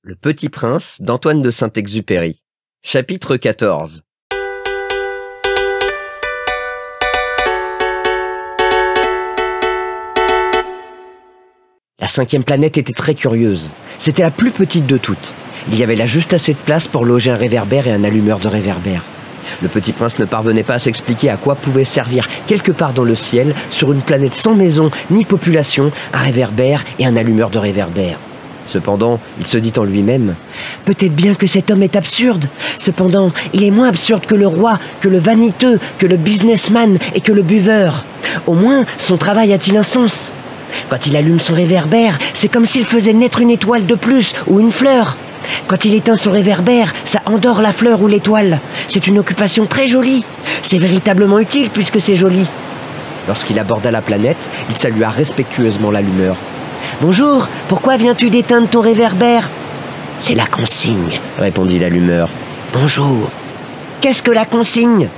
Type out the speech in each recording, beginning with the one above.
Le Petit Prince d'Antoine de Saint-Exupéry. Chapitre 14. La 5e planète était très curieuse. C'était la plus petite de toutes. Il y avait là juste assez de place pour loger un réverbère et un allumeur de réverbère. Le Petit Prince ne parvenait pas à s'expliquer à quoi pouvait servir quelque part dans le ciel, sur une planète sans maison ni population, un réverbère et un allumeur de réverbère. Cependant, il se dit en lui-même « Peut-être bien que cet homme est absurde. Cependant, il est moins absurde que le roi, que le vaniteux, que le businessman et que le buveur. Au moins, son travail a-t-il un sens ? Quand il allume son réverbère, c'est comme s'il faisait naître une étoile de plus ou une fleur. Quand il éteint son réverbère, ça endort la fleur ou l'étoile. C'est une occupation très jolie. C'est véritablement utile puisque c'est joli. » Lorsqu'il aborda la planète, il salua respectueusement l'allumeur. « Bonjour, pourquoi viens-tu d'éteindre ton réverbère ?»« C'est la consigne, » répondit l'allumeur. « Bonjour. »« Qu'est-ce que la consigne ?»«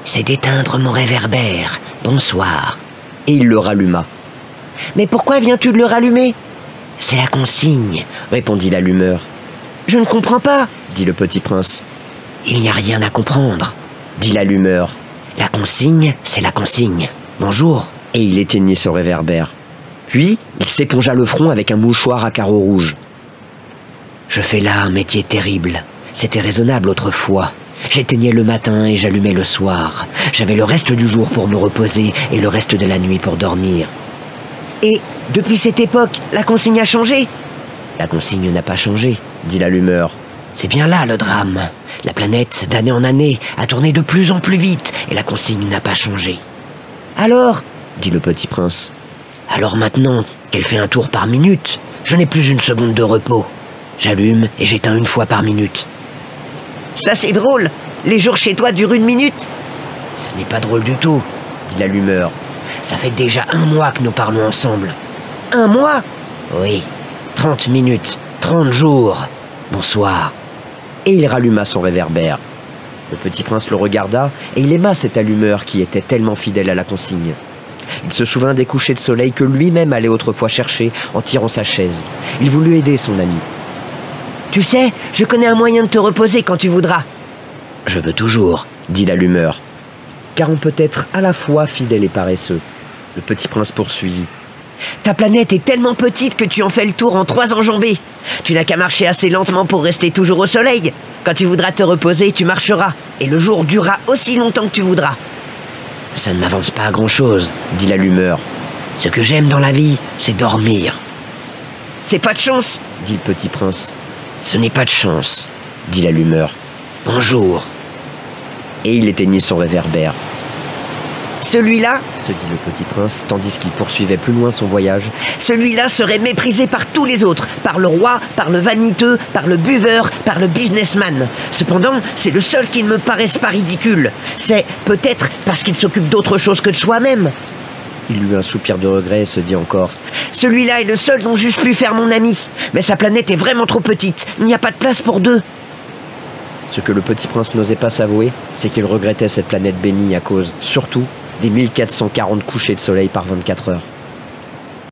C'est d'éteindre mon réverbère. Bonsoir. » Et il le ralluma. « Mais pourquoi viens-tu de le rallumer ?»« C'est la consigne, » répondit l'allumeur. « Je ne comprends pas, » dit le Petit Prince. « Il n'y a rien à comprendre, » dit l'allumeur. « La consigne, c'est la consigne. Bonjour. » Et il éteignit son réverbère. Puis, il s'épongea le front avec un mouchoir à carreaux rouges. « Je fais là un métier terrible. C'était raisonnable autrefois. J'éteignais le matin et j'allumais le soir. J'avais le reste du jour pour me reposer et le reste de la nuit pour dormir. » « Et, depuis cette époque, la consigne a changé ?»« La consigne n'a pas changé, » dit l'allumeur. « C'est bien là le drame. La planète, d'année en année, a tourné de plus en plus vite et la consigne n'a pas changé. »« Alors ?» dit le Petit Prince. « Alors maintenant qu'elle fait un tour par minute, je n'ai plus une seconde de repos. J'allume et j'éteins une fois par minute. »« Ça c'est drôle. Les jours chez toi durent une minute ?»« Ce n'est pas drôle du tout, » dit l'allumeur. « Ça fait déjà 1 mois que nous parlons ensemble. »« 1 mois ?»« Oui. 30 minutes, 30 jours. Bonsoir. » Et il ralluma son réverbère. Le Petit Prince le regarda et il aima cette allumeur qui était tellement fidèle à la consigne. Il se souvint des couchers de soleil que lui-même allait autrefois chercher en tirant sa chaise. Il voulut aider son ami. « Tu sais, je connais un moyen de te reposer quand tu voudras. »« Je veux toujours, » dit l'allumeur. Car on peut être à la fois fidèle et paresseux. Le Petit Prince poursuivit. « Ta planète est tellement petite que tu en fais le tour en 3 enjambées. Tu n'as qu'à marcher assez lentement pour rester toujours au soleil. Quand tu voudras te reposer, tu marcheras, et le jour durera aussi longtemps que tu voudras. »« Ça ne m'avance pas à grand-chose, » dit l'allumeur. « Ce que j'aime dans la vie, c'est dormir. »« C'est pas de chance, » dit le Petit Prince. « Ce n'est pas de chance, » dit l'allumeur. « Bonjour. » Et il éteignit son réverbère. « Celui-là, » se dit le Petit Prince, tandis qu'il poursuivait plus loin son voyage, « celui-là serait méprisé par tous les autres, par le roi, par le vaniteux, par le buveur, par le businessman. Cependant, c'est le seul qui ne me paraisse pas ridicule. C'est peut-être parce qu'il s'occupe d'autre chose que de soi-même. » Il eut un soupir de regret et se dit encore « Celui-là est le seul dont j'eusse pu faire mon ami. Mais sa planète est vraiment trop petite. Il n'y a pas de place pour 2. » Ce que le Petit Prince n'osait pas s'avouer, c'est qu'il regrettait cette planète bénie à cause, surtout, des 1440 couchers de soleil par 24 heures.